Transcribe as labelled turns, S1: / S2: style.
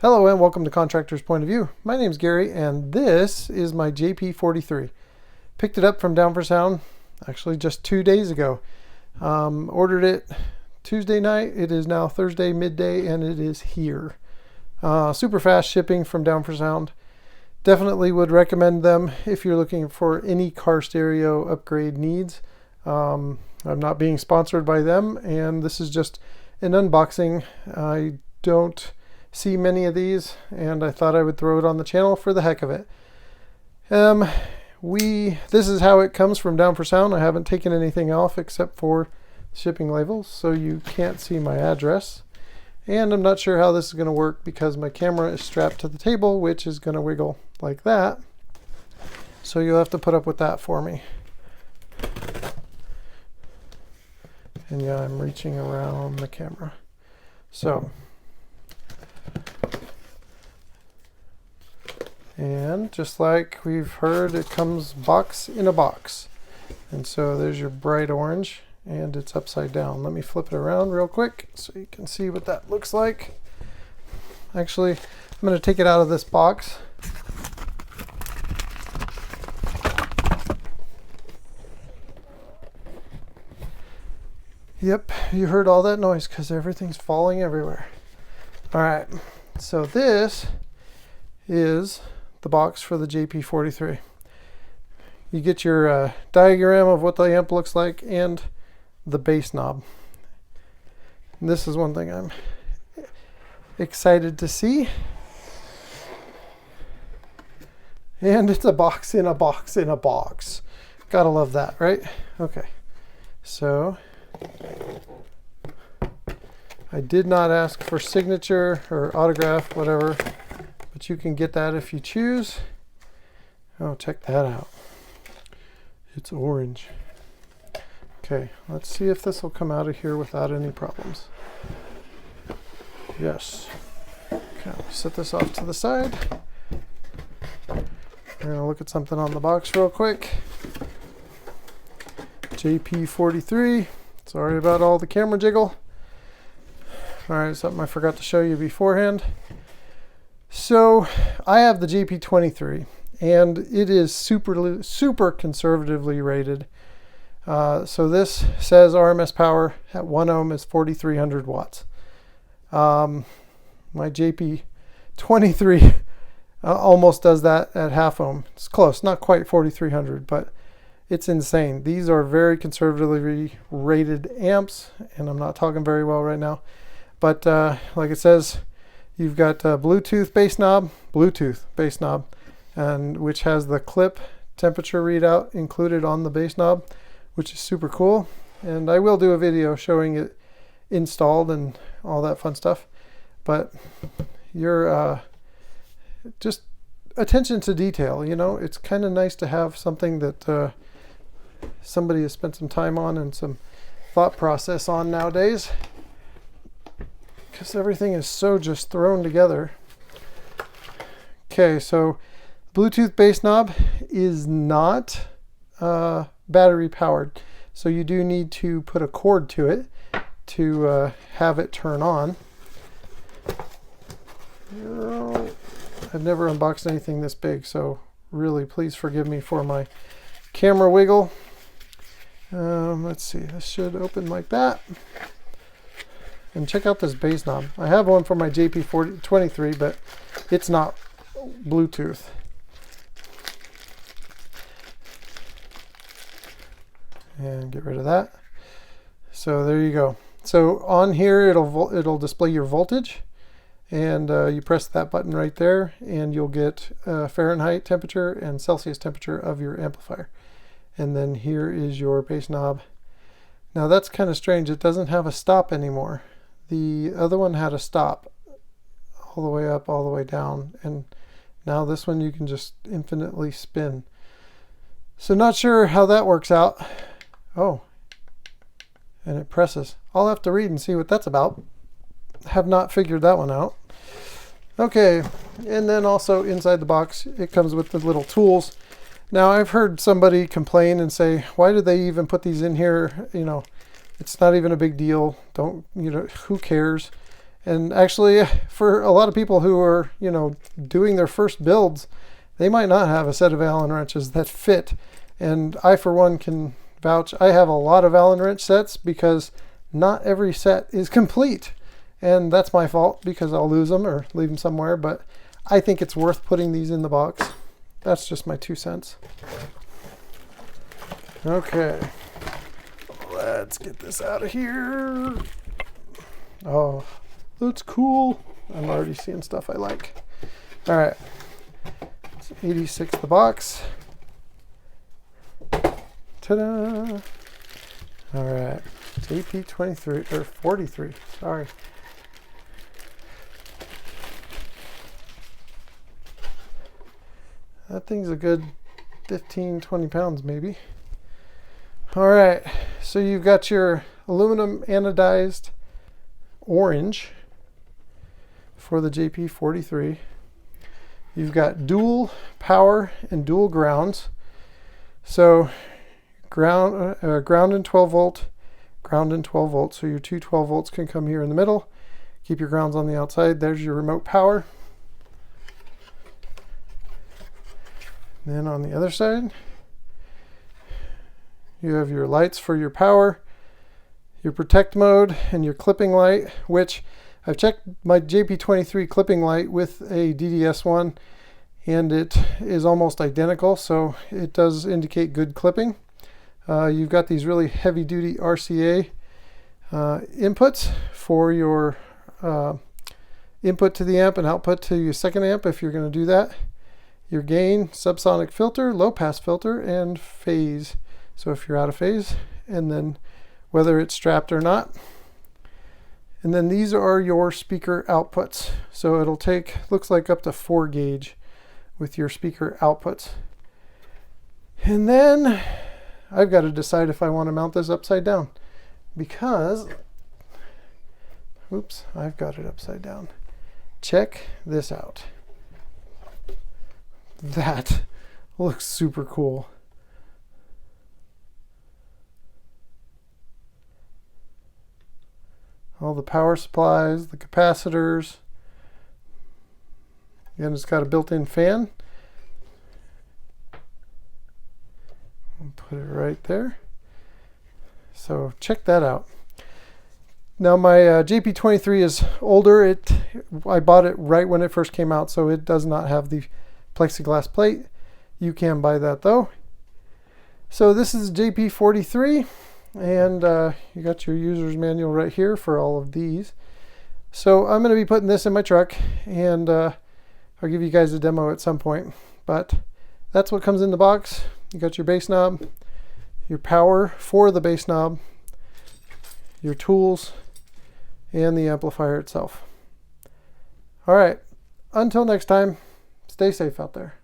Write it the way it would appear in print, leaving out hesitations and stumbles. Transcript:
S1: Hello and welcome to Contractor's Point of View. My name is Gary and this is my JP43. Picked it up from Down4Sound actually just 2 days ago. Ordered it Tuesday night. It is now Thursday midday and it is here. Super fast shipping from Down4Sound. Definitely would recommend them if you're looking for any car stereo upgrade needs. I'm not being sponsored by them and this is just an unboxing. I don't see many of these and I thought I would throw it on the channel for the heck of it. This is how it comes from Down4Sound. I haven't taken anything off except for shipping labels, so you can't see my address. And I'm not sure how this is going to work because my camera is strapped to the table, which is going to wiggle like that. So you'll have to put up with that for me. And yeah, I'm reaching around the camera. So, and just like we've heard, it comes box in a box. And so there's your bright orange and it's upside down. Let me flip it around real quick so you can see what that looks like. Actually, I'm going to take it out of this box. Yep, you heard all that noise because everything's falling everywhere. All right, so this is the box for the JP43. You get your diagram of what the amp looks like and the bass knob. And this is one thing I'm excited to see. And it's a box in a box in a box. Gotta love that, right? Okay, so I did not ask for signature or autograph, whatever, but you can get that if you choose. Oh, check that out. It's orange. Okay, let's see if this will come out of here without any problems. Yes. Okay, I'll set this off to the side. We're gonna look at something on the box real quick. JP43. Sorry about all the camera jiggle. All right, something I forgot to show you beforehand. So I have the JP23 and it is super conservatively rated. So this says RMS power at 1 ohm is 4,300 watts. My JP23 almost does that at half ohm. It's close, not quite 4,300, but it's insane. These are very conservatively rated amps, and I'm not talking very well right now. But like it says, you've got Bluetooth bass knob, and which has the clip temperature readout included on the bass knob, which is super cool. And I will do a video showing it installed and all that fun stuff. But you're just attention to detail, you know, it's kind of nice to have something that somebody has spent some time on and some thought process on nowadays, because everything is so just thrown together. Okay, so Bluetooth bass knob is not battery powered, so you do need to put a cord to it to have it turn on. I've never unboxed anything this big, so really please forgive me for my camera wiggle. Let's see, this should open like that. And check out this bass knob. I have one for my JP23, but it's not Bluetooth. And get rid of that. So there you go. So on here it'll display your voltage, and you press that button right there and you'll get Fahrenheit temperature and Celsius temperature of your amplifier. And then here is your bass knob. Now that's kind of strange, it doesn't have a stop anymore. The other one had a stop all the way up, all the way down, and now this one you can just infinitely spin. So not sure how that works out. Oh, and it presses. I'll have to read and see what that's about. Have not figured that one out. Okay, and then also inside the box it comes with the little tools. Now I've heard somebody complain and say, why did they even put these in here? You know, it's not even a big deal. Don't, you know, who cares? And actually, for a lot of people who are, doing their first builds, they might not have a set of Allen wrenches that fit. And I, for one, can vouch. I have a lot of Allen wrench sets because not every set is complete. And that's my fault because I'll lose them or leave them somewhere. But I think it's worth putting these in the box. That's just my 2 cents. Okay. Let's get this out of here. Oh, that's cool. I'm already seeing stuff I like. All right. It's 86 the box. Ta-da. All right. JP23 or 43. Sorry. That thing's a good 15, 20 pounds maybe. All right. So you've got your aluminum anodized orange for the JP43. You've got dual power and dual grounds. So ground and 12 volt, ground and 12 volts. So your two 12 volts can come here in the middle. Keep your grounds on the outside. There's your remote power. Then on the other side, you have your lights for your power, your protect mode, and your clipping light, which I've checked my JP23 clipping light with a DDS1, and it is almost identical, so it does indicate good clipping. You've got these really heavy-duty RCA inputs for your input to the amp and output to your second amp if you're going to do that. Your gain, subsonic filter, low pass filter, and phase. So if you're out of phase, and then whether it's strapped or not. And then these are your speaker outputs. So it'll take, looks like up to 4 gauge with your speaker outputs. And then I've got to decide if I want to mount this upside down, because, oops, I've got it upside down. Check this out. That looks super cool. All the power supplies, the capacitors. Again, it's got a built-in fan. I'll put it right there. So check that out. Now my JP23 is older. I bought it right when it first came out, so it does not have the plexiglass plate. You can buy that though. So this is JP43, and you got your user's manual right here for all of these. So I'm going to be putting this in my truck, and I'll give you guys a demo at some point. But that's what comes in the box. You got your bass knob, your power for the bass knob, your tools, and the amplifier itself. All right, until next time, stay safe out there.